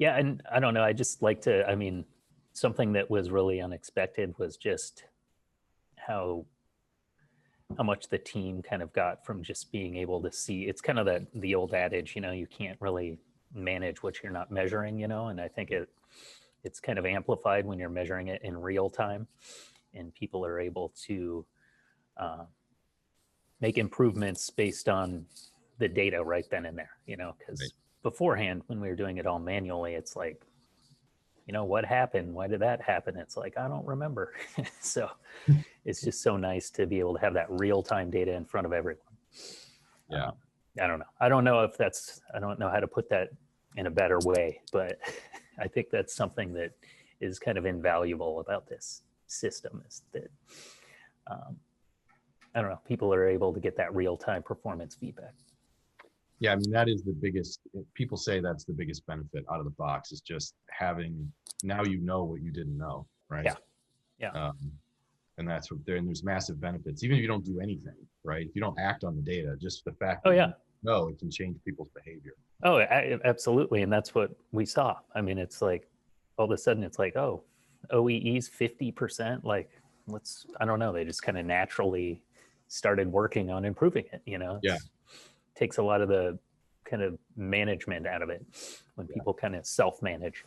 Yeah, and I don't know, I just like to, I mean, something that was really unexpected was just how much the team kind of got from just being able to see. It's kind of the old adage, you can't really manage what you're not measuring, and I think it's kind of amplified when you're measuring it in real time, and people are able to make improvements based on the data right then and there, because Right. beforehand, when we were doing it all manually, it's like, what happened? Why did that happen? It's like, I don't remember. So it's just so nice to be able to have that real-time data in front of everyone. Yeah. I don't know. I don't know I don't know how to put that in a better way, but I think that's something that is kind of invaluable about this system, is that, I don't know, people are able to get that real-time performance feedback. Yeah, I mean, that is the biggest, people say that's the biggest benefit out of the box, is just having, now you know what you didn't know, right? Yeah. Yeah. And that's what there, and there's massive benefits, even if you don't do anything, right? If you don't act on the data, just the fact Oh, that yeah. you know it can change people's behavior. Oh, absolutely. And that's what we saw. I mean, it's like, all of a sudden it's like, oh, OEE's 50%. Like, I don't know. They just kind of naturally started working on improving it. Yeah. Takes a lot of the kind of management out of it when Yeah. people kind of self-manage.